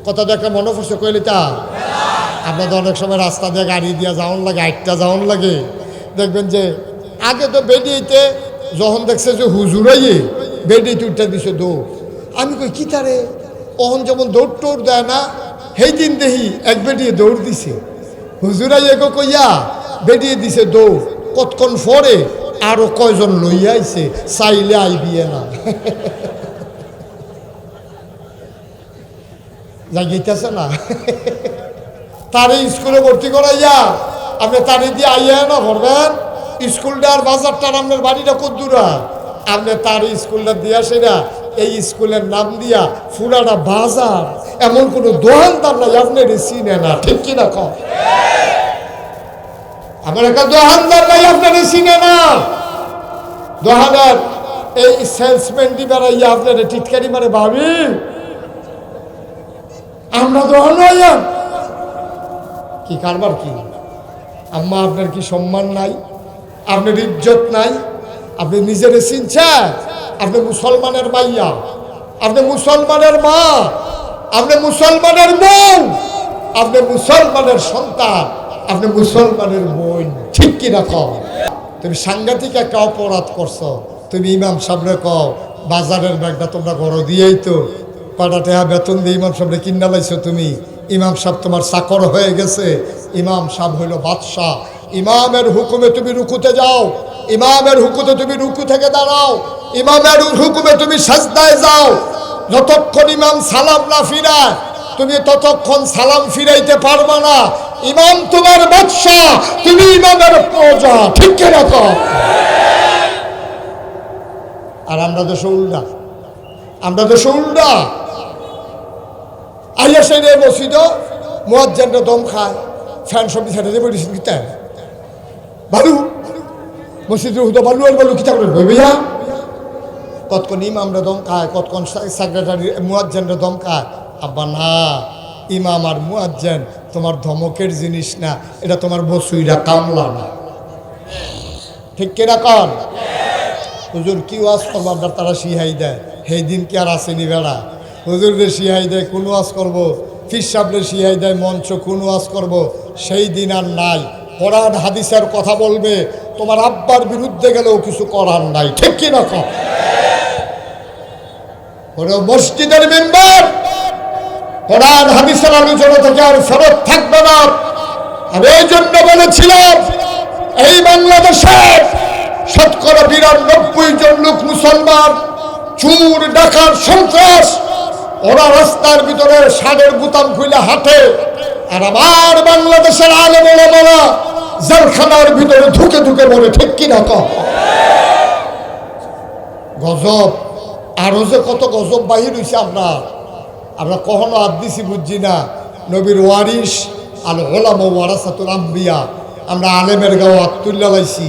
কথা দেখে মনে পড়ছে কইলে তা আপনাদের অনেক সময় রাস্তা দিয়ে গাড়ি দিয়ে যাওয়ান লাগে, আটটা যাওয়ান লাগে, দেখবেন যে আগে তো বেডিয়েতে যখন দেখছে যে হুজুরাইয়ে বেডিতে উঠতে দিছে দৌড়। আমি কই কি তারে অহন যেমন দৌড় টোড় দেয় না, সেই দিন দেখি এক বেডিয়ে দৌড় দিছে। হুজুরাইয়ে গো কইয়া বেডিয়ে দিছে দৌড়, কতক্ষণ পরে আরো কয়জন লইয়া আইছে, চাইলে আইবিয়ে না। জাগিতেছে না তারে স্কুলে ভর্তি করাইয়া আপনি তারে দিয়ে আইয়া না ভরবেন। স্কুলটা আর বাজারটা আপনার বাড়িটা কত দূর, আপনি তার স্কুলটা দিয়া সেরা এই স্কুলের নাম দিয়া ফুরাটা বাজার, এমন কোনো দোকানদার নাই আপনার চিনে না, ঠিক কিনা কম? আমার একটা দোকানদার নাই আপনার চিনে না। দোকানের এই সেলসম্যানটি বেড়াইয়া আপনার টিটকারি মারে ভাবি আমরা দোকান আইয়া কি কারবার কি? আম্মা আপনার কি সম্মান নাই? আপনার ইজ্জত নাই? আপনি নিজের চিনছে? আপনি মুসলমানের মাইয়া, আপনি মুসলমানের মা, আপনি মুসলমানের বউ, আপনি মুসলমানের সন্তান, আপনি মুসলমানের বোন, ঠিক কি না কও? তুমি সাংঘাতিক একটা অপরাধ করছো। তুমি ইমাম সাহেবরে কও বাজারের ব্যাগটা তোমরা ঘর দিয়েই তো কটা টাকা বেতন দিয়ে ইমাম সাহেবরে কিনা লাইছো তুমি। ইমাম সাহেব তোমার চাকর হয়ে গেছে, ইমাম সাহেব হইল বাদশাহ। ইমামের হুকুমে তুমি রুকুতে যাও, ইমামের হুকুমে তুমি রুকু থেকে দাঁড়াও, ইমামের হুকুমে তুমি সাজদায় যাও। যতক্ষণ ইমাম সালাম না ফিরায় তুমি ততক্ষণ সালাম ফিরাইতে পারবা না। ইমাম তোমার বাদশাহ, তুমি ইমামের প্রজা, ঠিক কিরকম? আর আমরা দেশে উল্টা, আমরা দেশে উল্টা। আইয়া সেই মসজিদ মুয়াজ্জিনরা দম খায়, ফ্যান সব ছেড়ে দিয়ে বলিস কিতা বালু মসজিদের হুদা বালু আর বালু কিতা করে ভাইয়া। কতক্ষণ ইমামরা দম খায়, কতক্ষণ সেক্রেটারি মুয়াজ্জিনরা দম খায়। আব্বা না, ইমাম আর মুয়াজ্জিন তোমার ধমকের জিনিস না, এটা তোমার বসুইরা কামলা না, ঠিক কিরকম? হুজুর কি ওয়াজ করবো আপনার তারা শিহাই দেয়, সেই দিন কি আর আসেনি বেড়া? হুজুরদের শিহাই দেয় কোন ওয়াজ করবো, ফির সাহেবদের শিহাই দেয় মঞ্চ কোন ওয়াজ করবো, সেই দিন আর নাই। কোরআন হাদিসের কথা বলবে, তোমার আব্বার বিরুদ্ধে গেলেও কিছু করার নাই, ঠিক কি না? মসজিদের মেম্বার কোরআন হাদিসের আলোচনা থেকে আর ফেরত থাকবে না। আমি এই জন্য বলেছিলাম এই বাংলাদেশের ৯৫ জন লোক মুসলমান, চুর ডাকাত সন্ত্রাস, ওরা রাস্তার ভিতরে ষাঁড়ের বুতাম খুলে হাঁটে, আর আমার বাংলাদেশের আলেম ওলামারা জেলখানার ভিতরে ঢুকে ঢুকে বলে, ঠিক কিনা কও? গজব, আরো যে কত গজব বাহির হয়েছে আমরা কখনো হাত দিছি বুঝছি না। নবীর ওয়ারিস আল ওলামা ওয়ারাসাতুল আম্বিয়া, আমরা আলেমের গাও হাত তুল্লা লাইছি,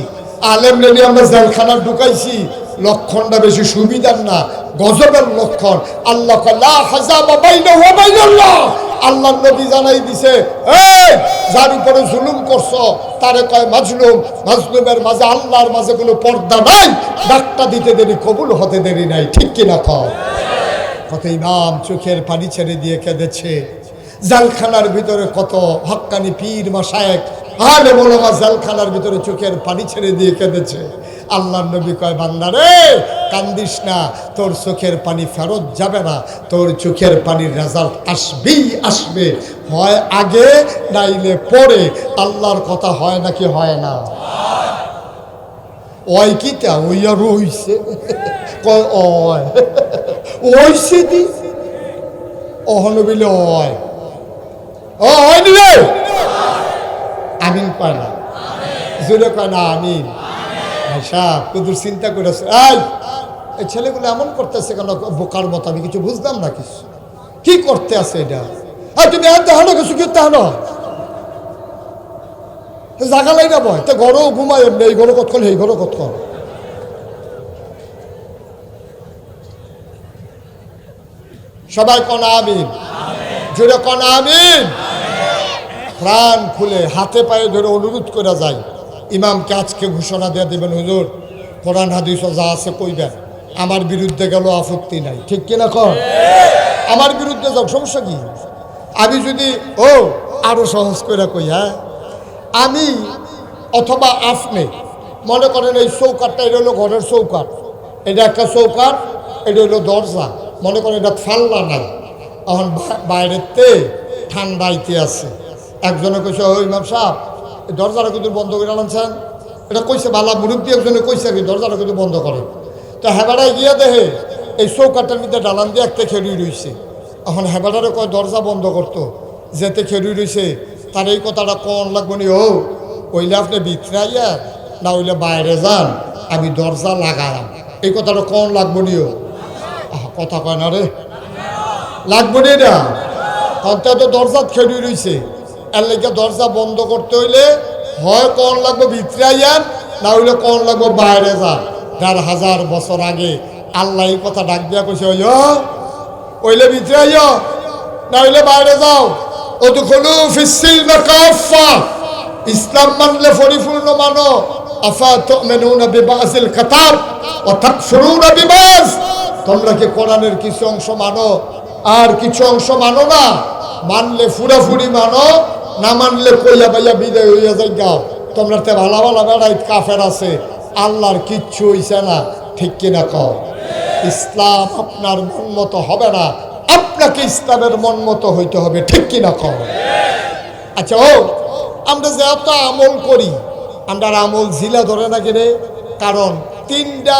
আলেম নেনি আমরা জেলখানা ঢুকাইছি। লক্ষণটা বেশি সুবিধার না, গজবের লক্ষণ। আল্লাহ লা হাজাবা বাইনাহু ওয়া বাইনাল্লাহ, আল্লাহ নবী জানাই দিছে, এই যার উপরে জুলুম করছো তারে কয় মাজলুম, মাজলুমের মাঝে আল্লাহর মাঝে কোনো পর্দা নাই, ডাকটা দিতে দেরি কবুল হতে দেরি নাই, ঠিক কিনা কও? কত ইমাম চোখের পানি ছেড়ে দিয়ে কেঁদেছে। জেলখানার ভিতরে কত হক্কানি পীর মাশায়েখ আলেম ওলামা জেলখানার ভিতরে চোখের পানি ছেড়ে দিয়ে কেঁদেছে। আল্লাহর নবী কয়, বান্দা রে কান্দিস না, তোর চোখের পানি ফেরত যাবে না, তোর চোখের পানির রেজাল্ট আসবেই আসবে, হয় আগে নাইলে পরে। আল্লাহর কথা হয় নাকি হয় না? ওই কিতা ওই আর হইছে কয় ওয় ওইছে দি অহনবিলে ওয় ও হয়নি রে, আমিন কয় না, জোরে কয় না আমিন। কুদুর চিন্তা করেছে, এই ছেলেগুলো এমন করতেছে কেন বোকার মতো? আমি কিছু বুঝলাম না, কিছু কি করতে আছে এটা? তুমি আর দেখানো কিছু কি তাহানো জাগালাই না বয়, তো ঘরও ঘুমায় এমনি, এই ঘরও কতক্ষণ, এই ঘরও কতক্ষণ। সবাই কনা আমিন, জোরে কনা আমিন। প্রাণ খুলে হাতে পায়ে ধরে অনুরোধ করে যায়, ইমামকে আজকে ঘোষণা দিয়ে দেবেন, হুজুর কোরআন হাদিস যা আছে কইবেন, আমার বিরুদ্ধে গেল আপত্তি নাই, ঠিক কিনা কর? আমার বিরুদ্ধে যাও, সমস্যা কি? আমি যদি আরো সহজ করে কই, হ্যাঁ, আমি অথবা আপনি মনে করেন এই চৌকাটটা, এটা হলো ঘরের চৌকাট, এটা একটা চৌকাট, এটা হলো দরজা, মনে করেন এটা ফাল্লা নাই, এখন বাইরেতে ঠান্ডাইতে আছে। একজনে কইছে, ও ইমাম সাহেব এই দরজাটা কিন্তু বন্ধ করে আনছেন, এটা কইছে ভালো মুরব্বী একজনে কইছে কি দরজাটা কিন্তু বন্ধ করে। তো হেবাড়ায় গিয়া দেখে এই চৌকাটটার মধ্যে ডালান দিয়ে একটা খেড়ি রইছে। এখন হেবাড়ারে কয় দরজা বন্ধ করতো, যেতে খেড়ি রইছে, তার এই কথাটা কোন লাগবো নি, ওইলে আপনি ভিতরে আইয়া না হইলে বাইরে যান, আমি দরজা লাগালাম, এই কথাটা কোন লাগবো নি? কথা কয় না রে, লাগবো নি না, অন্তত দরজা খেড়ি রইছে, এর লেগে দরজা বন্ধ করতে হইলে হয় কোন লাগবো ভিতরে আইয়ান, না হইলে কোন লাগবো বাইরে যান। ১,৫০০ বছর আগে আল্লাহ এই কথা ডাক দিয়া কইছে, ওইলে ভিতরে আইয়া না হইলে বাইরে যাও। উদখুলু ফিস-সিলমি কাফা, ইসলাম মানলে পরিপূর্ণ মানো। আফা তুমিনুনা বিবাযিল কিতাব ওয়া তাকফুরুনা বিবায, তোমরা কি কোরআনের কিছু অংশ মানো আর কিছু অংশ মানো না? মানলে পুরাপুরি মানো, না মানলে কইয়া বাইয়া বিদায় হইয়া যাই গাও। তোমরা তে ভালো ভালো বেড়াই কাফের আছে, আল্লাহর কিচ্ছু হইছে না, ঠিক কিনা কও? ইসলাম আপনার মন মতো হবে না, আপনাকে ইসলামের মন মতো হইতে হবে, ঠিক কিনা কও? আচ্ছা, আমরা যে এত আমল করি, আমরা আমল জিলা ধরে না কিনে? কারণ 3টা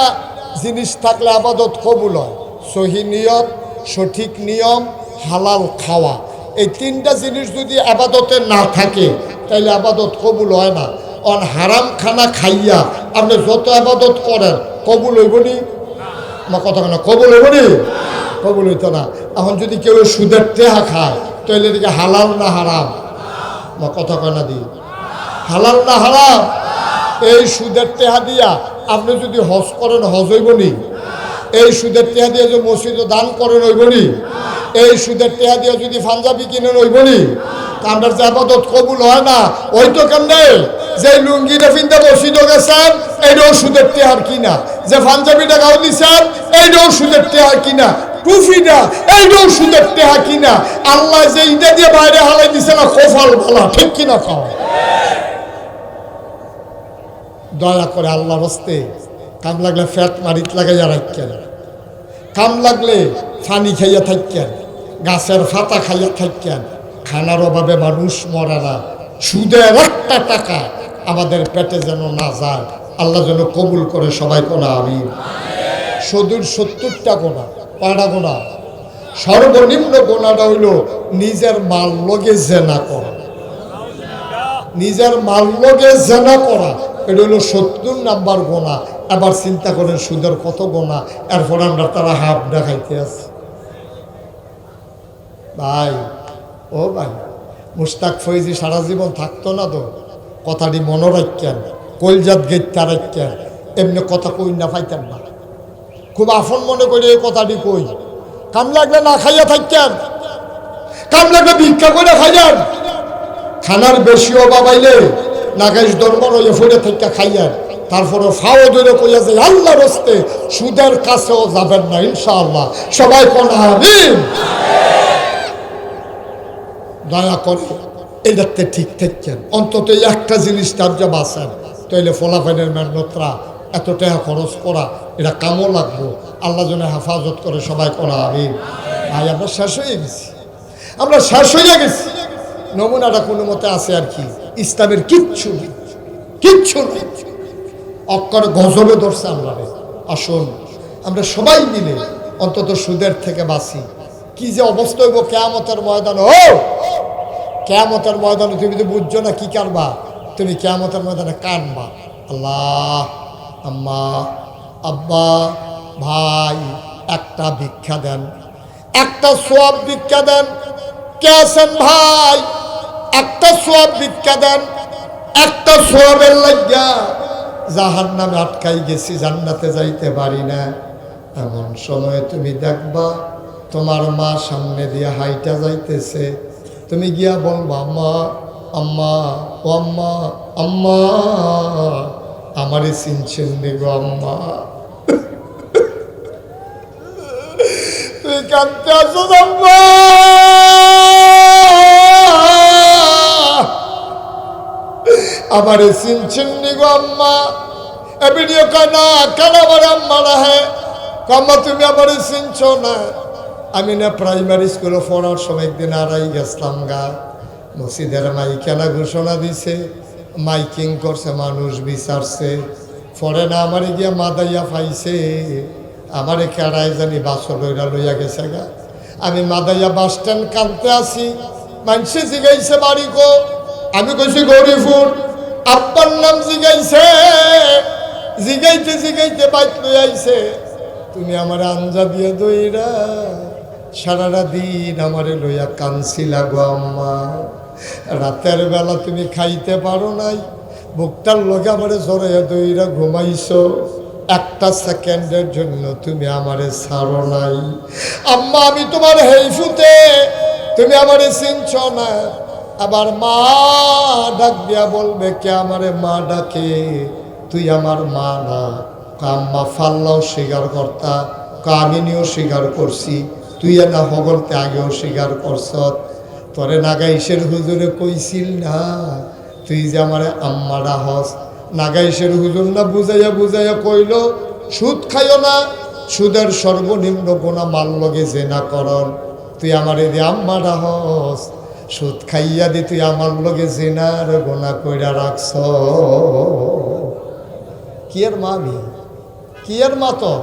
জিনিস থাকলে আবাদত কবুল হয়: সহি নিয়ত, সঠিক নিয়ম, হালাল খাওয়া। এই 3টা জিনিস যদি আবাদতে না থাকে তাহলে আবাদত কবুল হয় না। হারাম খানা খাইয়া আপনি যত আবাদত করেন কবুল হইব নি? আমার কথা কেন, কবুল হইব নি? কবুল হইতো না। এখন যদি কেউ সুদের টেহা খায় তাহলে এদিকে হালাল না হারাম? আমার কথা কেন দি, হালাল না হারাম? এই সুদের টেহা দিয়া আপনি যদি হজ করেন হজ হইব নি? এই সুদের টেহা দিয়ে যদি মসজিদে দান করেন হইব নি? এই সুদের টেহা দিয়ে যদি পাঞ্জাবি কিনেন হইব নি? আপনার যে আবাদত কবুল হয় না, ওই তো কেমনে যে লুঙ্গিটা ফিনতে মসজিদে গেছেন এইটাও সুদের টেহার কিনা, যে পাঞ্জাবিটা গাও দিচ্ছেন এইটাও সুদের টেহার কিনা, টুফিটা এইটাও সুদের টেহা কিনা। আল্লাহ যে ইটা দিয়ে বাইরে হালাই দিছে না, কপাল ভালা, ঠিক কিনা কও? দয়া করে আল্লাহর হস্তে কাম লাগলে ফ্যাট মারিত লাগাইয়া রাখেন, কাম লাগলে পানি খাইয়া থাকেন, গাছের পাতা খাইয়া থাকেন। খানার অভাবে মানুষ মরে না, সুদের একটা টাকা আমাদের পেটে যেন না যায়, আল্লাহ যেন কবুল করে। সবাই কোনা আমিন। সুদূর 70টা গোনা, কয়টা গোনা? সর্বনিম্ন গোনাটা হইল নিজের মাল লগে জেনা করা, নিজের মাল লগে জেনা করা, এটা হলো 70 নাম্বার গোনা। আবার চিন্তা করেন সুদের কত গোনা, এরপর আমরা তারা হাফ দেখাইতে আছে। ভাই, ও ভাই, মুশতাক ফৈজি সারা জীবন থাকতো না তো, কথাটি মনে রাখতেন, কলজাত গেইতে রাখতেন, এমনি কথা কই না পাইতেন না, খুব আপন মনে করে এই কথাটি কই। কাম লাগলে না খাইয়া থাকতেন, কাম লাগলে ভিক্ষা করে খাইয়েন, খানার বেশি অভাব আইলে নাগাইশ ধর্ম রয়ে ফুড়ে থেকে খাইয়েন, তারপরে ফাও ধরে কইয়া যে আল্লাহর হস্তে সুদের কাছেও যাবেন না ইনশাআল্লাহ। সবাই কোন আমিন। দয়া করে এটাতে ঠিক থাকেন, অন্তত একটা জিনিস তার যে বাঁচেন, তাইলে ফলাফলের মেহনতরা এত টাকা খরচ করা এটা কামও লাগবো, আল্লাহ যেন হেফাজত করে। সবাই করা আমিন। ভাই, আমরা শেষ হয়ে গেছি, আমরা শেষ হয়ে গেছি। নমুনাটা কোনো মতে আছে আর কি, ইসলামের কিচ্ছু নেই, কিচ্ছু নেই, অক্ষর গজবে ধরছে আমরা। আসুন আমরা সবাই মিলে অন্তত সুদের থেকে বাঁচি। কি যে অবস্থা হইব কিয়ামতের ময়দান, কিয়ামতের ময়দানে তুমি তো বুঝছো না কি কারবা, তুমি কিয়ামতের ময়দানে কানবা। আল্লাহ, আম্মা, আব্বা, ভাই, একটা ভিক্ষা দেন, একটা সোয়াব ভিক্ষা দেন। কে আছেন ভাই? একটা সোয়াব ভিক্ষা দেন, একটা সোয়াবের লাগিয়া জাহান্নামে আটকাই গেছি, জান্নাতে যাইতে পারি না। এমন সময় তুমি দেখবা তোমার মা সামনে দিয়ে হাইটা যাইতেছে, তুমি গিয়া বলবা আম্মা, আম্মা, ও আম্মা, আম্মা, আমারে চিনছেন গো আম্মা। তুই কাঁদতে আসো আম্মা, আমারে চিনছেন নি গো আম্মা? এ ভিডিও কানা কেন আমার আম্মা না হে আম্মা তুমি আমারে চিনছো না? আমি না প্রাইমারি স্কুলে পড়ার সময় একদিন আড়াই গেছিলাম গা, মসজিদের মাইকেলা ঘোষণা দিছে, মাইকিং করছে, মানুষ বিচারছে, পরে না আমারে গিয়া মাদাইয়া পাইছে, আমারে কেড়াই জানি বাসর লইয়া গেছে গা। আমি মাদাইয়া বাস স্ট্যান্ড কানতে আসি, মানুষে জিগাইছে বাড়ি গো, আমি কইছি গরিপুর। আব্বার নাম জিগাইছে, জিগাইতে জিগাইতে বাইক লই আইছে, তুমি আমার আঞ্জা দিয়ে দইরা সারাটা দিন আমারে লইয়া কানছিলা গো আম্মা। রাতের বেলা তুমি খাইতে পারো নাই, বুকটার লগে আমারে জড়াইয়া দইরা ঘুমাইছো, একটা সেকেন্ডের জন্য তুমি আমারে ছাড়ো নাই। আম্মা আমি তোমার হেইফুতে, তুমি আমারে চিনছ না। আবার মা ডাক দিয়া বলবে কে আমারে মা ডাকে, তুই আমার মা না। আম্মা ফাল্লাও স্বীকার কর্তা, কামিনীও স্বীকার করছি, তুই না হগলতে আগেও স্বীকার করছ। তোরে নাগাইশের হুজুরে কইছিল না তুই যে আমারে আম্মা ডাহস? নাগাইশের হুজুর না বুঝাইয়া বুঝাইয়া কইল সুদ খাইও না, সুদের সর্বনিম্ন গোনা মাল লগে জেনা করন, তুই আমারে দিয়ে আম্মা ডাহস, সুদ খাইয়া দি তুই আমার লগে জেনার গোনা কইরা রাখছ। কি আর মা? আমি কি আর মা? তো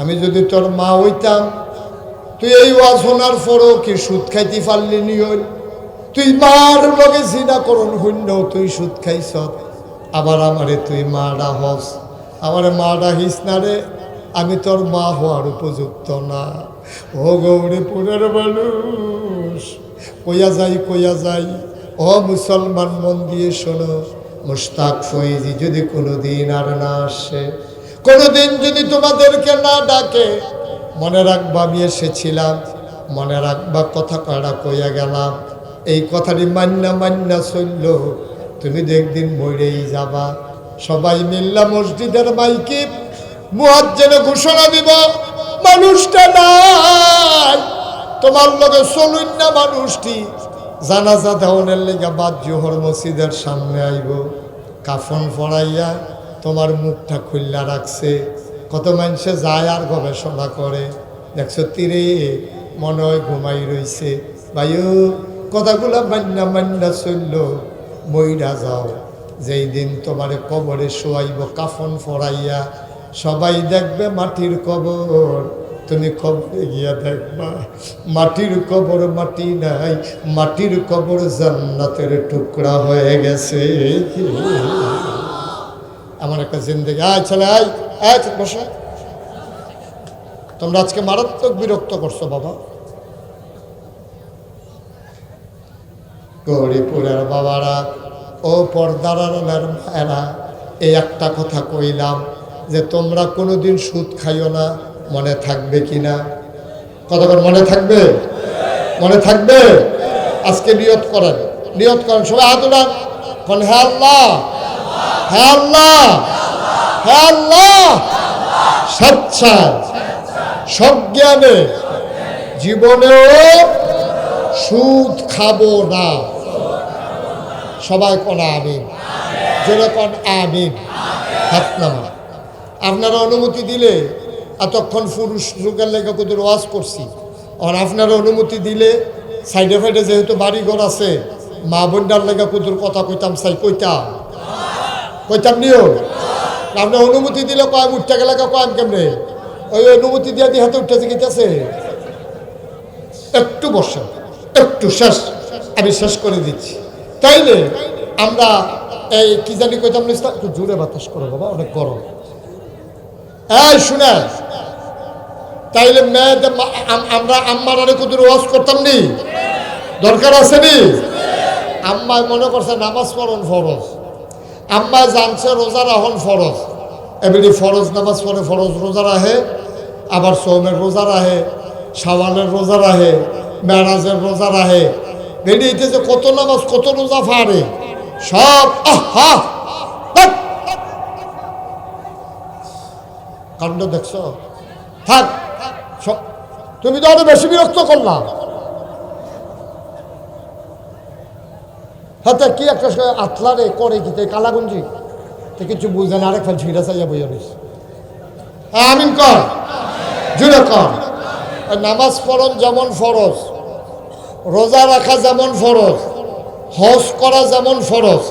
আমি যদি তোর মা হইতাম, তুই এই ওয়াজ শোনার পরও কি সুদ খাইতে পারলি নি? তুই মার লগে জিনা করন শূন্য, তুই সুদ খাইছ, আবার আমারে তুই মা ডাহস। আমারে মা ডাহিস না রে, আমি তোর মা হওয়ার উপযুক্ত না। ও গৌরীপুরের মানুষ, কইয়া যাই, ও মুসলমান মন দিয়ে শোনো, মুশতাক ফৈজি যদি কোনোদিন আর না আসে, কোনোদিন যদি তোমাদেরকে না ডাকে, মনে রাখবা আমি এসেছিলাম, মনে রাখবা কথা কয়টা কইয়া গেলাম, এই কথাটি মান্না চলল, তুমি একদিন মরেই যাবা। সবাই মিল্লা মসজিদের মাইকে মুয়াজ্জিনে ঘোষণা দিব, মানুষটা নাই, তোমার লগে চলুন না মানুষটি, জানাজা দেওয়ানের লেগে বাদ জোহর মসজিদের সামনে আইব, কাফন পড়াইয়া তোমার মুখটা খুল্লা রাখছে। কত মানুষে যায় আর গবেষণা করে, দেখছো তীরে মনে হয় ঘুমাই রইছে। ভাইও কথাগুলা মান্না চলল, মইরা যাও, যেই দিন তোমারে কবরে শোয়াইব কাফন পড়াইয়া, সবাই দেখবে মাটির কবর, তুমি কবরে গিয়া দেখবা মাটির কবর মাটি নাই, মাটির কবর জান্নাতের টুকরা হয়ে গেছে। আমার একটা জিন্দেগি। আয় ছেলে, আয় বসে। তোমরা আজকে মারাত্মক বিরক্ত করছো বাবা। গৌরীপুরের বাবারা, ও পর্দার মায়েরা, এই একটা কথা কইলাম যে তোমরা কোনোদিন সুদ খাইও না, মনে থাকবে কিনা? কতবার মনে থাকবে? মনে থাকবে? আজকে নিয়ত করেন, সবাই হাত উঠান, কোন হে আল্লাহ, হে আল্লাহ, হে আল্লাহ, স্বেচ্ছায় সজ্ঞানে জীবনেও সুদ খাবো না। সবাই কোন আমিন, যেরকম আমিন, হাত নামা। আপনারা অনুমতি দিলে, এতক্ষণ পুরুষ যুগের লেগে কুদুর ওয়াজ করছি, আর আপনারা অনুমতি দিলে সাইডে ফাইডে যেহেতু বাড়িঘর আছে, মা বোনটার লেগে কুদুর কথা কইতাম, কইতাম নিও। আপনার অনুমতি দিলে কয়েম উঠতে গেলে কয়েম কেমনে, ওই অনুমতি দিয়ে দিয়ে হাতে উঠতেছে গেছে। একটু বসেন, একটু আমি শেষ করে দিচ্ছি। তাইলে আমরা এই কি জানি কইতাম, একটু জোরে বাতাস করো বাবা, অনেক গরম। এই শুনে, তাইলে মেয়েদের আমরা আম্মার আরে কুদুর ওয়াজ করতাম নি, দরকার আছে নি? আম্মায় মনে করছে নামাজ পড়ন ফরজ, আম্মায় জানছে রোজা রাখুন ফরজ, এমনি ফরজ নামাজ পড়ে, ফরজ রোজা রাখে, আবার সৌমের রোজা রাখে, শাওয়ালের রোজা রাখে, মেরাজের রোজা রাখে, বেরিয়েছে যে কত নামাজ কত রোজা ফাড়ে সব। কাণ্ড দেখছো? থাক, তুমি তো আরো বেশি বিরক্ত করলাম। হাতে কি একটা আতলারে করে কি কালাগঞ্জি তো কিছু বুঝে না, আরেক ফেল ছিঁড়া চাইয়া বইয়া রয়েছে। আমিন কর, জুড়ে কর। নামাজ পড়ন যেমন ফরজ, রোজা রাখা যেমন ফরজ, হজ করা যেমন ফরজ,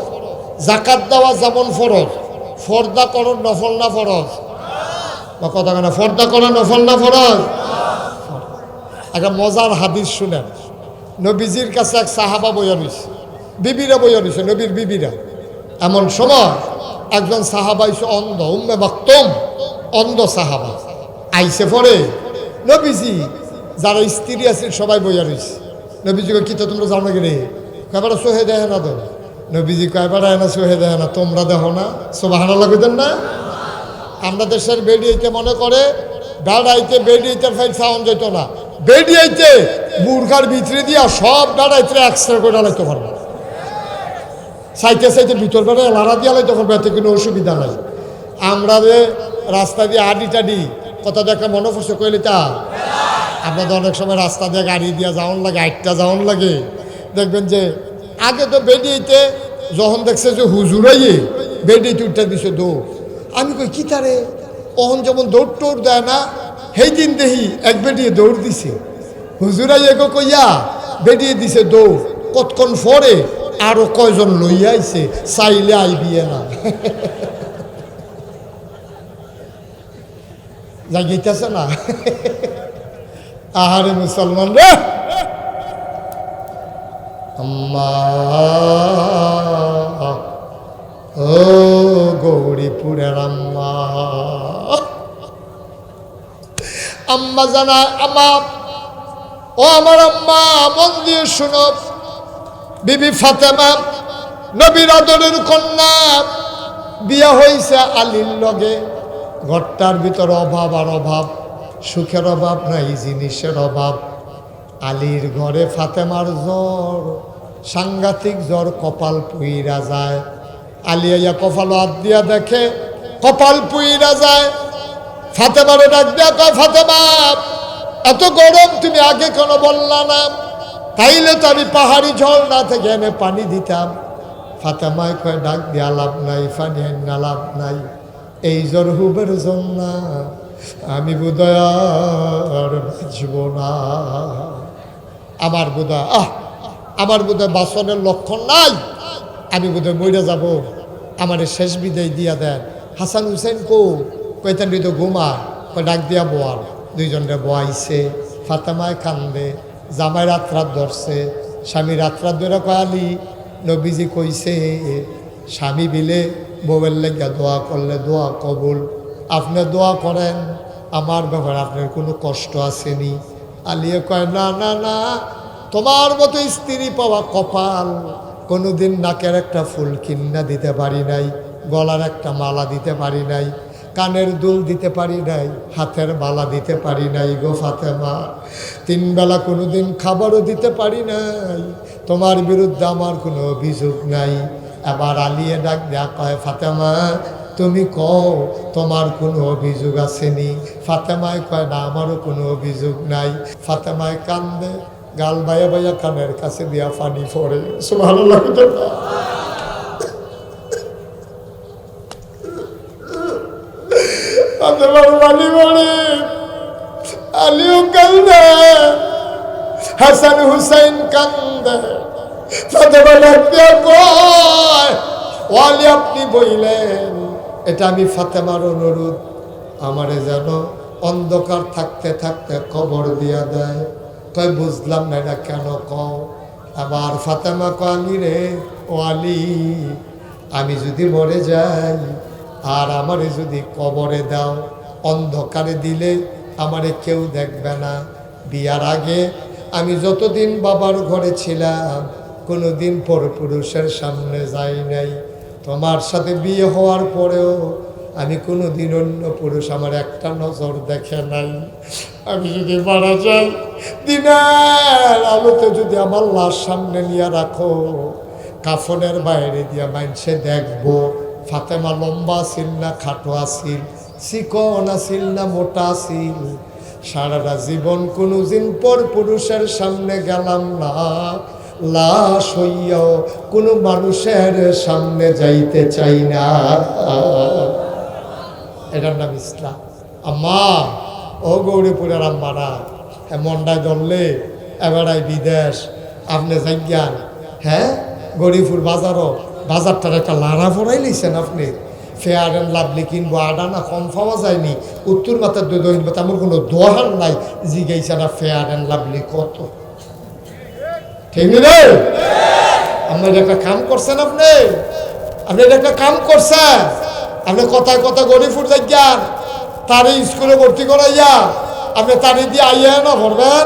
জাকাত দেওয়া যেমন ফরজ, ফর্দা করণ নফল না ফরজ? বা কথা কেনা ফর্দা করা নফল না ফরজ? একটা মজার হাদিস শুনেন। নবীজির কাছে এক সাহাবা বইয়া রয়েছে, বিবিরা বইয়া রয়েছে, নবীর বিবিরা। এমন সময় একজন সাহাবা এসে অন্ধ, উম্মে মাকতুম, অন্ধ সাহাবা আইসে পরে নবীজি যারা স্ত্রী আছেন সবাই বইয়া রয়েছে। নবীজিকে কি তো তোমরা জানো কি রে? কয়বার সোহে দেয় না তো? নবীজি কয়বার না সোহে দেয় না, তোমরা দেখো না? সুবহানাল্লাহ কইতেন না? আমরা দেশের বেরিয়েতে মনে করে বেড়াইতে বেরিয়েতে ফাইল সাউন্ড যেত না, বেরিয়েতে বুর্খার ভিতরে দিয়া সব বেড়াইতে এক্সট্রা করে লাইতে পারবো, সাইতে সাইতে ভিতর বেড়ায় লাড়া দিয়া লাইতে পারবো, এতে কোনো অসুবিধা নাই। আমরা যে রাস্তা দিয়ে আডি টাডি কথা দেখা মনে পড়ছে কইলে তা আপনাদের অনেক সময় রাস্তা দিয়ে গাড়ি দিয়া যাওয়ান লাগে, আটটা যাওয়ান লাগে। দেখবেন যে আগে তো বেডিয়েতে যখন দেখছে যে হুজুরাইয়ে বেডিয়েতে উঠতে দিছে দৌড়, আমি কই কি তারে ওহন যেমন দৌড় টোড় দেয় না, সেই দিন দেখি এক বেডিয়ে দৌড় দিছে, হুজুরাইয়ে গো কইয়া বেডিয়ে দিছে দৌড়। কতক্ষণ পরে আরো কয়জন লইয়া আইছে, চাইলে আইবিয়ে না জাগিতেছে না। আহারে মুসলমান রে, আম্মা ও গৌরীপুরের আম্মা, আম্মা জানা আম্মা, ও আমার আম্মা মন দিয়ে শুনো, বিবি ফাতেমা নবীর আদরের কন্যা, বিয়া হইছে আলীর লগে। ঘরটার ভিতর অভাব আর অভাব, সুখের অভাব নাই, জিনিসের অভাব। আলীর ঘরে ফাতেমার জ্বর, সাংঘাতিক জ্বর, কপাল পুইরা যায়। আলী আইয়া কপাল হাত দিয়া দেখে কপাল পুইরা যায়। ফাতেমারে ডাক দিয়া কয়, ফাতেমা এত গরম তুমি আগে কেন বললা না? তাইলে তো আমি পাহাড়ি ঝর্ণা থেকে এনে পানি দিতাম। ফাতেমায় কয়, ডাক দিয়া লাভ নাই, পানি আইনা লাভ নাই, এই জ্বর হুবের জন্য আমি বোধহয় আর বাঁচব না। আমার বোধহয় আমার বোধহয় বাসনের লক্ষণ নাই, আমি বোধহয় মইরা যাব, আমার শেষ বিদায় দিয়া দেন। হাসান হুসেন কইতেন তো ঘুমা, কয় ডাক দিয়া বোয়ার। দুইজনরে বোয়াইছে, ফাতেমায় কান্দে, জামাই রাত্রাত ধরছে, স্বামী রাত্রাত ধরে কয়, আলী নবীজি কইছে স্বামী বিলে বউয়ের লেগে দোয়া করলে দোয়া কবুল, আপনি দোয়া করেন, আমার ব্যাপারে আপনার কোনো কষ্ট আসেনি? আলিয়ে কয়, না না না, তোমার মতো স্ত্রী পাওয়া কপাল। কোনোদিন নাকের একটা ফুল কিন্না দিতে পারি নাই, গলার একটা মালা দিতে পারি নাই, কানের দুল দিতে পারি নাই, হাতের বালা দিতে পারি নাই গো ফাতেমা। 3 বেলা কোনোদিন খাবারও দিতে পারি নাই, তোমার বিরুদ্ধে আমার কোনো অভিযোগ নাই। এবার আলিয়ে ডাক দেয়া কয়, ফাতেমা তুমি কও তোমার কোনো অভিযোগ আসেনি? ফাতেমায় কয়, না আমারও কোনো অভিযোগ নাই। ফাতেমায় কান্দে, গাল বাইয়া বাইয়া কানের কাছে দিয়া পানি পড়ে। সুবহানাল্লাহ। ফাতেমার পানি পড়ে, আলিও কান্দে, হাসান হুসাইন কান্দে। ফাতেমা ডাক দিয়া কয়, ও আলী আপনি বইলেন, এটা আমি ফাতেমার অনুরোধ, আমারে যেন অন্ধকার থাকতে থাকতে কবর দিয়া দেয়। কয় বুঝলাম না এটা কেন কও? আবার ফাতেমা কয়, আলী রে, ও আলী আমি যদি মরে যাই আর আমারে যদি কবরে দাও, অন্ধকারে দিলে আমারে কেউ দেখবে না। বিয়ার আগে আমি যতদিন বাবার ঘরে ছিলাম কোনোদিন পরপুরুষের সামনে যাই নাই, তোমার সাথে বিয়ে হওয়ার পরেও আমি কোনোদিন অন্য পুরুষ আমার একটা নজর দেখে নাই। আমি যদি মারা যাই, দিনের আলোতে যদি আমার লাশ সামনে নিয়ে রাখো, কাফনের বাইরে দিয়া মাইনসে দেখবো ফাতেমা লম্বা আসিল না খাটো আসিল, চিকন আসিল না মোটা আসিল। সারাটা জীবন কোনোদিন পর পুরুষের সামনে গেলাম না, লাশ হইয়াও কোনো মানুষের সামনে যাইতে চাই না। এটার নাম ইসলাম। আম্মা, ও গৌরীপুরের আম্মারা, মন্ডায় ধরলে এবারাই বিদেশ আপনি যাইয়ান, হ্যাঁ গৌরীপুর বাজারও বাজারটার একটা লাড়া ফোড়াই লিছেন আপনি। ফেয়ার অ্যান্ড লাভলি কিনবো, আডা না কম পাওয়া যায়নি, উত্তর মাথার দৈন তেমন কোনো দোহার নাই, জিগাইছে না ফেয়ার অ্যান্ড লাভলি কত। ঠিক রে? আপনার একটা কাম করছেন, আপনি একটা কাম করছেন। আপনি কথায় কথা গরিবপুর যাইয়ান, তারে স্কুলে ভর্তি করাইয়া আপনি তারে দিয়ে আইয়া না ভরবেন।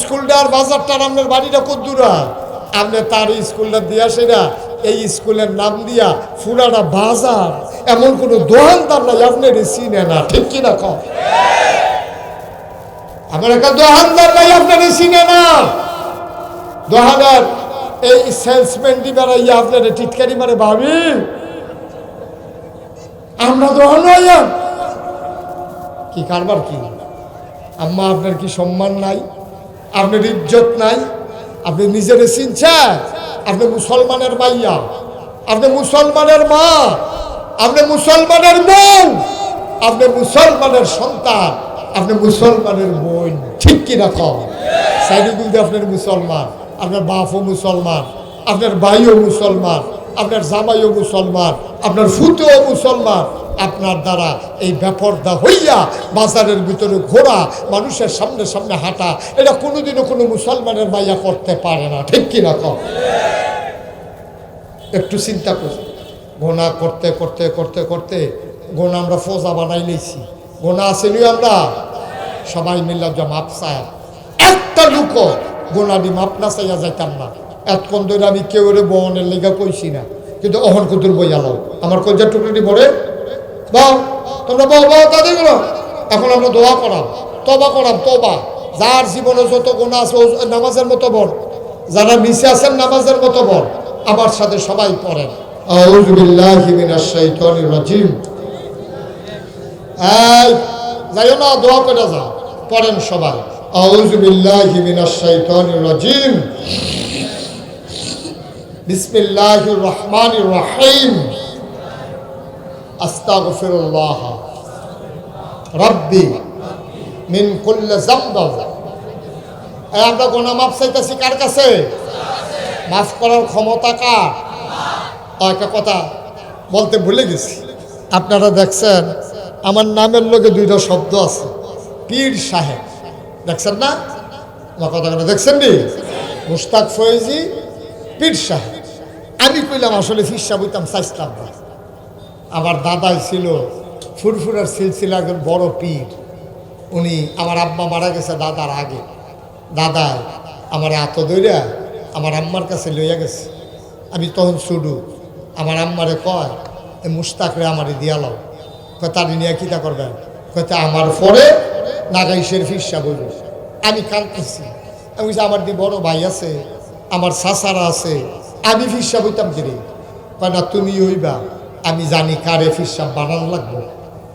স্কুলটা আর বাজারটার আপনার বাড়িটা কত দূর, আপনি তার স্কুলটা দিয়া সেটা এই স্কুলের নাম দিয়া ফুলাটা বাজার, এমন কোনো দোকানদার নাই আপনার চিনে না। ঠিক কিনা কম? আমার একটা দোকানদার নাই আপনার চিনে না। দোকানের এই সেলসম্যানটি বেড়াইয়া আপনার টিটকারি মারে, ভাবি আমরা দোকান হইয়া কি কারবার কি? আম্মা, আপনার কি সম্মান নাই? আপনার ইজ্জত নাই? আপনি নিজের চিনছেন? আপনি মুসলমানের মাইয়া, আপনি মুসলমানের মা, আপনি মুসলমানের বোন, আপনি মুসলমানের সন্তান, আপনি মুসলমানের বোন। ঠিক কিনা কম? সাইডুগুল দিয়ে আপনার মুসলমান, আপনার বাপও মুসলমান, আপনার ভাইও মুসলমান, আপনার জামাইও মুসলমান, আপনার ফুতেও মুসলমান। আপনার দ্বারা এই ব্যাপারটা হইয়া বাজারের ভিতরে ঘোরা, মানুষের সামনে সামনে হাঁটা, এটা কোনোদিনও কোনো মুসলমানের মাইয়া করতে পারে না। ঠিক কিনা কম? একটু চিন্তা করি। গোনা করতে করতে করতে করতে গোনা আমরা ফোজা বানাই নিয়েছি। গোনা আসেনি আমরা সবাই মিল্লা যা মাপ চায়, একটা লুক গোনা দি মাপ না চাইয়া যাইতাম না। এতক্ষণ ধরে আমি কেউ বহনের লেগা কইছি না, কিন্তু অহন কুতুর বই আলো আমার কলজার টুকরি বলে বাও, তোমরা বাও বাও তাদের গুলো। এখন আমরা দোয়া করাম, তবা করাম, তবা। যার জীবনে যত গোনা আছে নামাজের মতো বল, যারা মিশে আছেন নামাজের মতো বল। আমার সাথে সবাই পড়েন, আউযু বিল্লাহি মিনাশ শাইতানির রাজিম। এই যাইও না, দোয়া করে যাও, পড়েন সবাই, আউযু বিল্লাহি মিনাশ শাইতানির রাজিম, বিসমিল্লাহির রহমানির রহিম, আস্তাগফিরুল্লাহ রাব্বি মিন কুল্লি যামব। আমরা গোনা মাফ চাইতেছি কার কাছে? মাফ করার ক্ষমতা কার? একটা কথা বলতে ভুলে গেছি। আপনারা দেখছেন আমার নামের লগে দুইটা শব্দ আছে, পীর সাহেব। দেখছেন না আমার কথাটা? দেখছেন নি? মুশতাক ফয়েজি, পীর সাহেব। আমি কইলাম আসলে পীর সাহেব হইতাম চাইছিলাম না। আমার দাদাই ছিল ফুরফুরার সিলসিলা একজন বড় পীর। উনি, আমার আব্বা মারা গেছে দাদার আগে। দাদাই আমার এত দইরা আমার আম্মার কাছে লইয়া গেছে। আমি তখন শুরু, আমার আম্মারে কয় এই মুশতাকরে আমারে দিয়ালাও। কয় তার নিয়ে কিতা করবেন? কয়তে আমার পরে নাগাইশের ফিরসা বলব। আমি কাঁদতেছি। আমি বলছি আমার দি বড় ভাই আছে, আমার চাচারা আছে, আমি ফিরসা বইতাম কিরে? কয় না, তুমি হইবা। আমি জানি কারে ফিরসাব বানানো লাগবো।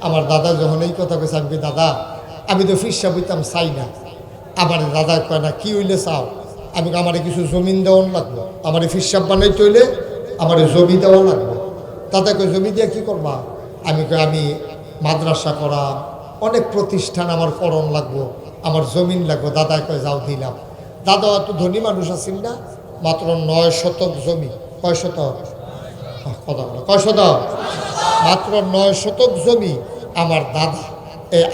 আমার দাদা যখন এই কথা কেছে, আমি দাদা আমি তো ফিরসাব হইতাম চাই না। আমার দাদা কয় না, কি হইলে চাও? আমি আমার কিছু জমিন দেওয়ান লাগবো, আমার ফিরসাব বানাইতে হইলে আমার জমি দেওয়া লাগবে। দাদা কয় জমি দিয়ে কী করবা? আমি কই আমি মাদ্রাসা করা, অনেক প্রতিষ্ঠান আমার করণ লাগবো, আমার জমিন লাগবো। দাদা কয় যাও দিলাম। দাদা এত ধনী মানুষ আছেন না, মাত্র 9 শতক জমি। কয় শতক? কথা বলো, কয় শতক? মাত্র 9 শতক জমি আমার দাদা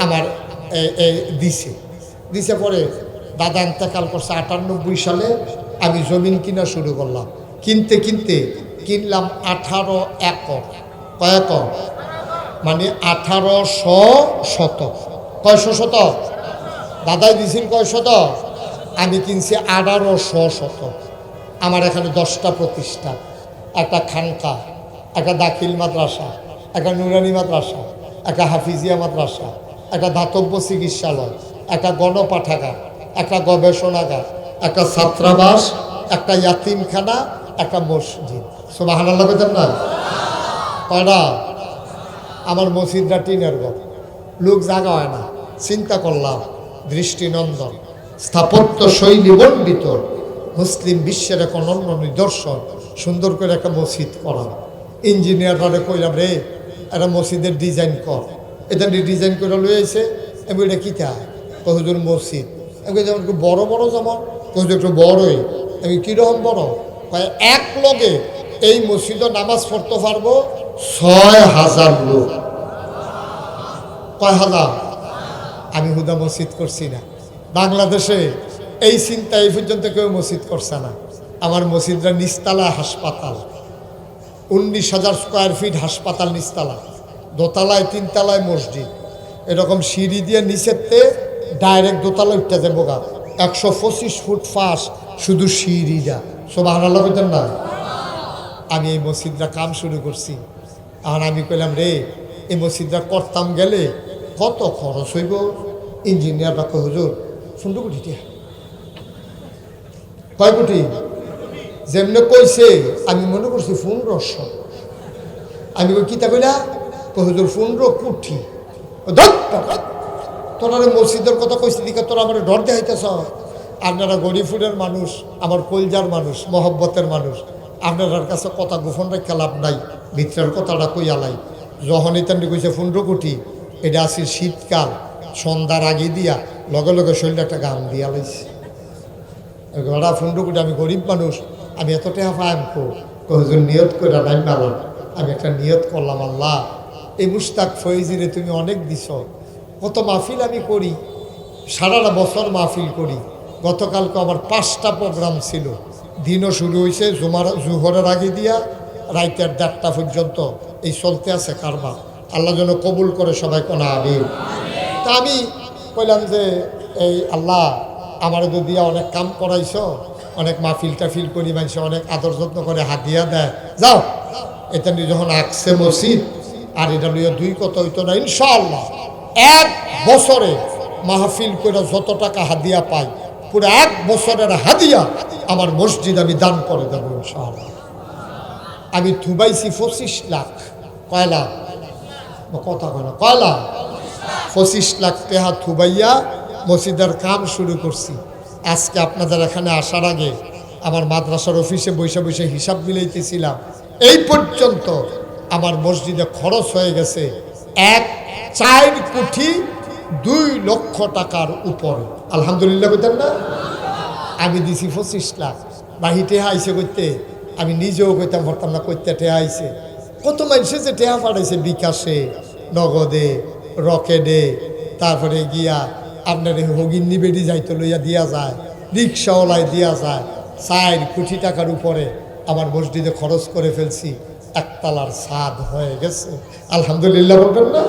আমার দিছে পরে দাদা ইন্তেকাল করছে 98 সালে। আমি জমিন কিনা শুরু করলাম। কিনতে কিনতে কিনলাম 18 একর। কয় একর? মানে 1800 শতক। কয়শো শতক? দাদাই দিছিল কয় শতক? আমি কিনছি 1800 শতক। আমার এখানে 10টা প্রতিষ্ঠান, একটা খানকা, একটা দাখিল মাদ্রাসা, একটা নুরানি মাদ্রাসা, একটা হাফিজিয়া মাদ্রাসা, একটা দাতব্য চিকিৎসালয়, একটা গণপাঠাগার, একটা গবেষণাগার, একটা ছাত্রাবাস, একটা ইয়াতিমখানা, একটা মসজিদ। সুবহানাল্লাহ বলেন না? কয়টা? আমার মসজিদটা টিনের ঘর, লোক জাগা হয় না। চিন্তা করলাম দৃষ্টিনন্দন, স্থাপত্য শৈলী মণ্ডিত, মুসলিম বিশ্বের এক অনন্য নিদর্শন, সুন্দর করে একটা মসজিদ করা। ইঞ্জিনিয়াররা কইলাম রে একটা মসজিদের ডিজাইন কর, এটা ডিজাইন করে লয়ে আইছে। আমি এটা কীটা হুজুর মসজিদ, আমি যেমন একটু বড় বড় যেমন হুজুর একটু বড়ই। আমি কীরকম বড়, এক লগে এই মসজিদে নামাজ পড়তে পারবো ৬,০০০ লোক। কয় হাজার? আমি হুদা মসজিদ করছি না, বাংলাদেশে এই চিন্তা এই পর্যন্ত কেউ মসজিদ করছে না। আমার মসজিদরা নিচতলা হাসপাতাল, ১৯,০০০ স্কোয়ার ফিট হাসপাতাল নিচতলা, দোতলায় ৩ তলায় মসজিদ, এরকম সিঁড়ি দিয়ে নিচেতে ডাইরেক্ট দোতলা উঠতে যাবো গা, ১২৫ ফুট ফাঁস শুধু সিঁড়িটা। সুবহানাল্লাহ বলতেন না? আমি এই মসজিদটা কাম শুরু করছি। আর আমি কইলাম রে এই মসজিদটা করতাম গেলে কত খরচ হইব। ইঞ্জিনিয়াররা কয় হুজুর ১৫ কোটি টাকা। কয় কোটি? যেমনি কইছে আমি মনে করছি ১৫০০। আমি কই কিতা কইলা? কয় হুজুর ১৫ কোটি। তোরা মসজিদের কথা কইছি দিকে তোরা আমার ডর দেখাইতেছ। আপনারা গরিবপুরের মানুষ, আমার কলজার মানুষ, মহব্বতের মানুষ, আপনার কাছে কথা গোপন রেখে লাভ নাই, ভিতরের কথাটা কইয়ালাই। যখনই তেমনি কইছে ১৫ কোটি, এটা আসি শীতকাল, সন্ধ্যার আগে দিয়া লগে লগে শরীরে একটা গান দিয়া লাইছে। ওরা ১৫ কোটি, আমি গরিব মানুষ, আমি এত টাকা পাইম হুজুর নিয়ত করে নাই মালাম। আমি একটা নিয়ত করলাম, আল্লাহ এই মুশতাক ফয়েজিরে তুমি অনেক দিছ, কত মাহফিল আমি করি, সারাটা বছর মাহফিল করি। গতকালকে আমার 5টা প্রোগ্রাম ছিল, দিনও শুরু হয়েছে জুহরের আগে দিয়া রাইতের 1:30 পর্যন্ত এই চলতে আছে কারবার। আল্লাহ যেন কবুল করে সবাই কোনা আমিন। তা আমি কইলাম যে এই আল্লাহ আমার দিয়া অনেক কাম করাইছ, অনেক মাহফিল টাফিল করি, মানুষ অনেক আদর যত্ন করে হাদিয়া দেয়, যাও এটা নিয়ে যখন আসছে মসজিদ আর এটা নিয়ে 2 কত হইতো না, ইনশাআল্লাহ 1 বছরে মাহফিল করে যত টাকা হাদিয়া পাই পুরো 1 বছরের হাদিয়া আমার মসজিদ আমি দান করে দেবো ইনশাআল্লাহ। আমি থুবাইছি 25 লাখ। কয় লাখ? কথা বলো, কয় লাখ? 25 লাখ টাকা থুবাইয়া মসজিদের কাম শুরু করছি। আজকে আপনাদের এখানে আসার আগে আমার মাদ্রাসার অফিসে বসে বসে হিসাব মিলাইতেছিলাম, এই পর্যন্ত আমার মসজিদে খরচ হয়ে গেছে 4 কোটি 2 লক্ষ টাকার উপরে। আলহামদুলিল্লাহ বলতেন না? আমি দিছি 25 লাখ। বাহি টেহা আইসে করতে আমি নিজেও কইতাম পারতাম না, করতে টেহা আইসে। কত মানুষে যে টেহা পাঠাইছে বিকাশে, নগদে, রকেটে, তারপরে গিয়া আপনার হগিন নিবেদি যাইতে লইয়া দিয়া যায়, রিক্সাওয়ালায় দিয়া যায়। 4 কোটি টাকার উপরে আমার মসজিদে খরচ করে ফেলছি। 1 তলার ছাদ হয়ে গেছে, আলহামদুলিল্লাহ বলবেন না?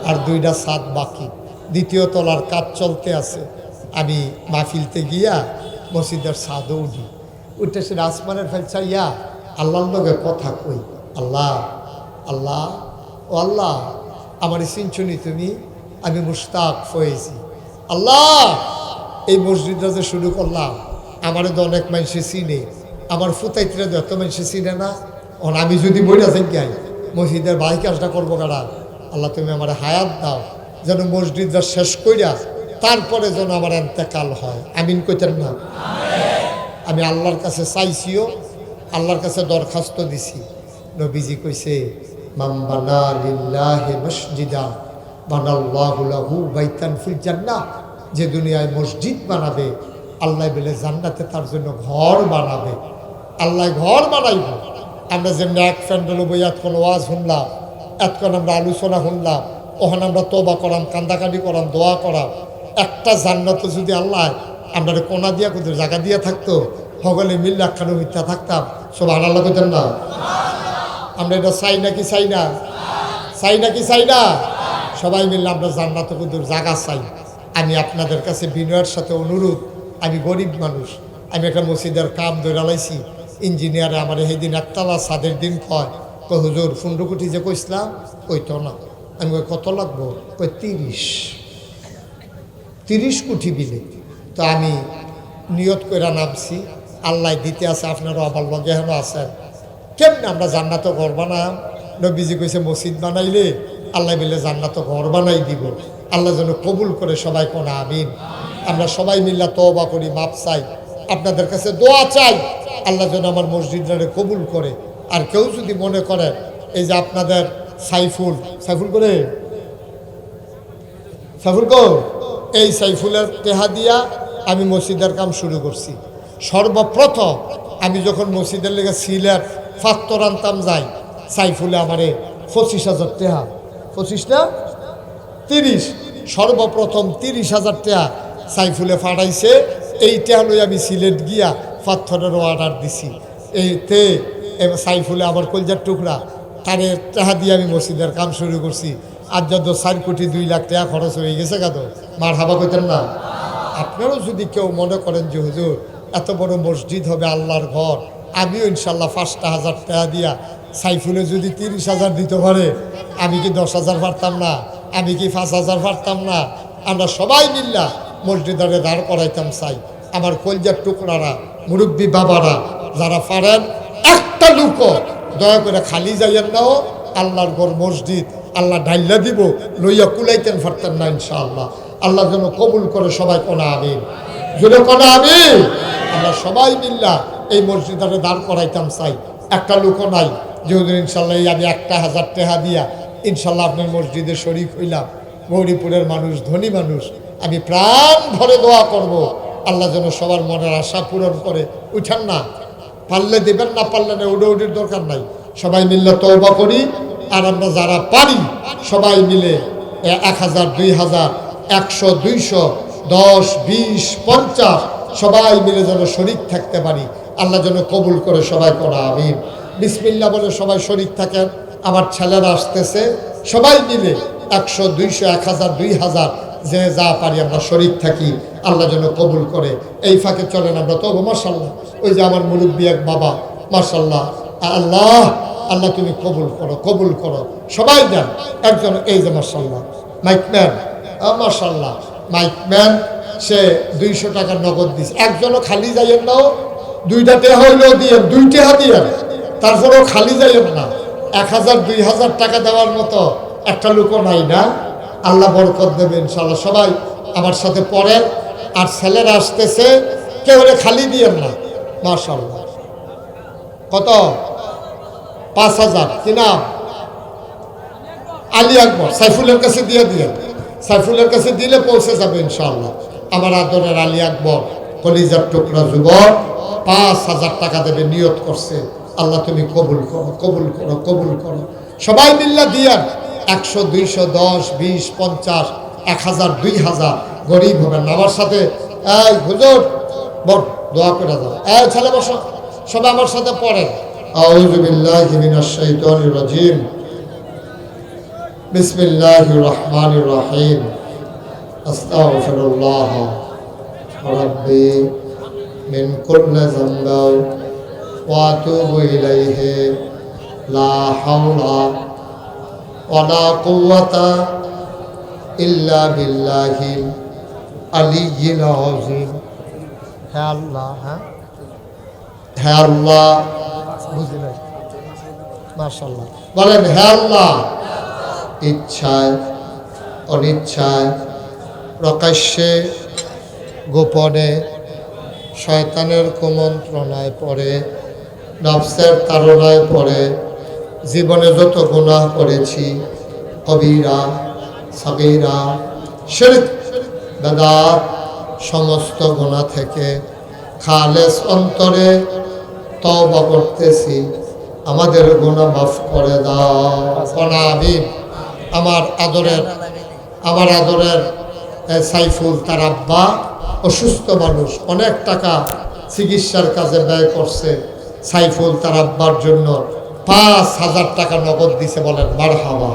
আর 2টা ছাদ বাকি, 2য় তলার কাজ চলতে আছে। আমি মাহফিলতে গিয়া মসজিদের ছাদও উঠি, উঠেছে আসমানের ফেলছা ইয়া আল্লাহর লগে কথা কই, আল্লাহ আল্লাহ ও আল্লাহ আমার চিনছুনি তুমি, আমি মুশতাক ফয়েজি। আল্লাহ এই মসজিদটা যে শুরু করলাম আমারও তো অনেক মানুষে চিনে, আমার ফুতাইতরা তো এত মানুষে চিনে না। আমি যদি বইরা যাই মসজিদের বাই কাজটা করবো কারা, আল্লাহ তুমি আমার হায়াত দাও যেন মসজিদটা শেষ কইরা তারপরে যেন আমার এন্তেকাল হয়। আমিন কইতেন না? আমি আল্লাহর কাছে চাইছিও, আল্লাহর কাছে দরখাস্ত দিছি। নবীজি কইছে মান বানা লিল্লাহি মসজিদা বানাল্লাহু লাহু বাইতান ফিল জান্নাহ, যে দুনিয়ায় মসজিদ বানাবে আল্লাহ বলে জান্নাতে তার জন্য ঘর বানাবে। আল্লাহ ঘর বানাইব। আমরা যেমনি এক প্যান্ডেল বইয়াত কোনো ওয়াজ শুনলাম, এতক্ষণ আমরা আলোচনা শুনলাম, ওখানে আমরা তওবা করাম, কান্দাকাটি করাম, দোয়া করাম। একটা জান্নাত যদি আল্লাহ আমরা কোনা দিয়া কোথাও জায়গা দিয়া থাকতো, সকলে মিল্লা খানো মিথ্যা থাকতাম। সুবহানাল্লাহ কইতেন না? আমরা এটা চাই নাকি চাই না? চাই নাকি চাই না? সবাই মিললে আমরা জান্নাতে কোথাও জায়গা চাই। আমি আপনাদের কাছে বিনয়ের সাথে অনুরোধ, আমি গরিব মানুষ, আমি একটা মসজিদের কাম ধরে লাইছি। ইঞ্জিনিয়ারে আমার সেইদিন 1 তলা ছাদের দিন কয় হুজুর 15 কোটি যে কইসলাম কইতো না। আমি কত লাগবো? কই 30 কোটি বিলে। তো আমি নিয়ত করে নামছি, আল্লাহ দিতে আছে, আপনারও আবার লগে হেন আছেন। কেমনে আমরা জান্নাত ঘর বানাম? নবীজি কইছে মসজিদ বানাইলে আল্লাহ বলে জান্নাত ঘর বানাই দিব। আল্লাহ যেন কবুল করে সবাই কোনা আমিন। আমরা সবাই মিল্লা তওবা করি, মাপ চাই। আপনাদের কাছে দোয়া চাই, আল্লাহ যেন আমার মসজিদটারে কবুল করে। আর কেউ যদি মনে করে এই যে আপনাদের সাইফুল করে এই সাইফুলের টেহা দিয়া আমি মসজিদের কাম শুরু করছি। সর্বপ্রথম আমি যখন মসজিদের লেগে সিলেট ফাত্তর আনতাম যাই, সাইফুলে আমারে 25,000 টেহা, 25 না 30, সর্বপ্রথম 30,000 টেহা সাইফুলে ফাটাইছে। এই টেহা লই আমি সিলেট গিয়া পাথরের অর্ডার দিছি। এইতে সাইফুলে আমার কলজার টুকরা, তারে টেহা দিয়ে আমি মসজিদের কাম শুরু করছি। আর যত 4 কোটি 2 লাখ টাকা খরচ হয়ে গেছে কত, মার হাবা কইতেন না। আপনারও যদি কেউ মনে করেন যে হুজুর এত বড় মসজিদ হবে আল্লাহর ঘর, আমিও ইনশাল্লাহ 5,000 টাকা দিয়া সাইফুলে যদি 30,000 দিতে পারে, আমি কি 10,000 পারতাম না? আমি কি 5,000 পারতাম না? আমরা সবাই মিল্লা মসজিদারে দাঁড় করাইতাম চাই। আমার কলজার টুকরারা, মুরব্বী বাবারা যারা পারেন, একটা লুকো দয়া করে খালি যাইয়েন নাও। আল্লাহর ঘর মসজিদ আল্লাহ ডাইল্লা দিব, লইয়া কুলাইতেন পারতেন না ইনশাআল্লাহ। আল্লাহ যেন কবুল করে, সবাই কোনা আমিন, জুড়ে কোনা আমিন। আমরা সবাই মিল্লা এই মসজিদারে দাঁড় করাইতাম চাই। একটা লুকো নাই যেহেতু ইনশাল্লাহ আমি 1,000 টাকা দিয়া ইনশাল্লাহ আপনার মসজিদে শরীক হইলাম। গৌরীপুরের মানুষ, ধনী মানুষ, আমি প্রাণ ভরে দোয়া করব আল্লাহ যেন সবার মনের আশা পূরণ করে। উঠান না, পারলে দেবেন, না পারলে না, উড়ির দরকার নাই। সবাই মিললে তওবা করি। আর আমরা যারা পারি সবাই মিলে 1,000, 2,000, 100, 200, 10, 20, 50 সবাই মিলে যেন শরীক থাকতে পারি। আল্লাহ যেন কবুল করে, সবাই করা আমিন। বিসমিল্লাহ বলে সবাই শরীক থাকেন। আমার ছেলেরা আসতেছে, সবাই মিলে 100, 200, 1,000, 2,000 যে যা পারি আমরা শরীক থাকি, আল্লাহ যেন কবুল করে। এই ফাঁকে চলেন আমরা তো মাশাআল্লাহ, ওই যে আমার মুরব্বী এক বাবা, মাশাআল্লাহ, আল্লাহ আল্লাহ তুমি কবুল করো, কবুল করো। সবাই যান একজন, এই যে মাশাআল্লাহ মাইকম্যান, মাশাআল্লাহ মাইকম্যান, সে 200 টাকা নগদ দিছে। একজনও খালি যাইয়েন নাও, 2টা টেহা হইলেও দিয়ে, 2 টেহা দিয়ে, তারপরেও খালি যাইয়েন না। 1,000, 2,000 টাকা দেওয়ার মতো একটা লোকও নাই না। আল্লাহ বরকত দেবে ইনশাআল্লাহ। সবাই আমার সাথে পড়েন। আর ছেলেরা আসতেছে, কেউ খালি দিয়েন না। মাশাআল্লাহ, কত? 5,000। কি নাম? আলী আকবর। সাইফুলের কাছে দিয়ে দিয়েন, সাইফুলের কাছে দিলে পৌঁছে যাবে ইনশাআল্লাহ। আমার আদরের আলী আকবর, কলিজার টুকরা যুবক, 5,000 টাকা দেবে, নিয়ত করছে। আল্লাহ তুমি কবুল করো, কবুল করো, কবুল করো। সবাই মিল্লা দিয়ান। 100, 200, 10, 20, 50, 1,000, 2,000 গরিব হবেন না। আমার সাথে এই হুজুর বল, দোয়া করে দাও। এই ছেলে বসো, সবাই আমার সাথে পড়েন। আউযু বিল্লাহি মিনাশ শাইতানির রাজিম, বিসমিল্লাহির রহমানির রহিম, আস্তাগফিরুল্লাহ রাব্বি মিন কুল্লি যামবিন ওয়া আতুবু ইলাইহি, লা হাওলা ওয়ালা কুওয়াতা ইল্লা বিল্লাহিল আলিয়্যিল আযীম। হে আল্লাহ, হে আল্লাহ, বুঝলেন? মাশাআল্লাহ বলেন, হে আল্লাহ, ইচ্ছায় অনিচ্ছায়, প্রকাশ্যে গোপনে, শয়তানের কুমন্ত্রণায় পড়ে, নফসের তাড়নায় পড়ে জীবনে যত গুনাহ করেছি, কবিরা সাগীরা, শিরক বেদাত, সমস্ত গুনাহ থেকে খালেস অন্তরে তওবা করতেছি, আমাদের গুনাহ মাফ করে দাও। আমিন। আমার আদরের সাইফুল, তার আব্বা অসুস্থ মানুষ, অনেক টাকা চিকিৎসার কাজে ব্যয় করছে। সাইফুল তার আব্বার জন্য 5,000 টাকা নগদ দিছে। বলেন মারহাবা।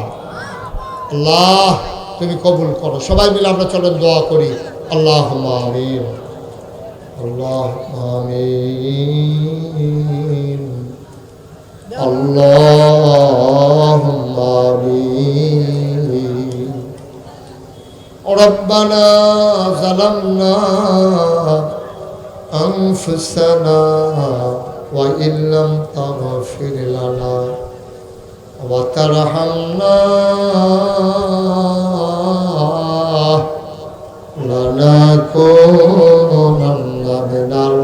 আল্লাহ তুমি কবুল করো। সবাই মিলে আমরা চলেন দোয়া করি। আল্লাহুম্মা আমিন, আল্লাহুম্মা আমিন, আল্লাহুম্মা আমিন। রব্বানা যালামনা আনফুসানা ওয়া ইল্লাম তাগফির লানা ওয়া তারহামনা লানাকুনান্না মিনাল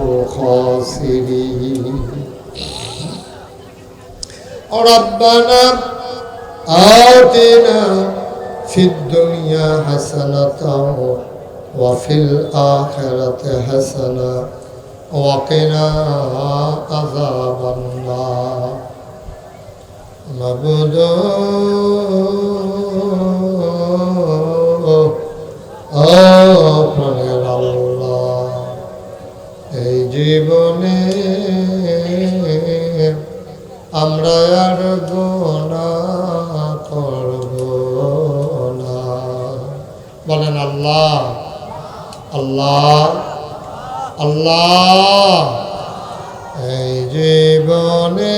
ربنا آتنا في الدنيا حسنة وفي الآخرة حسنة وقنا عذاب النار نعبد প্রাণের আল্লাহ এই জীবনে আমরা আর গুনাহ করব না। বলেন আল্লাহ আল্লাহ আল্লাহ। এই জীবনে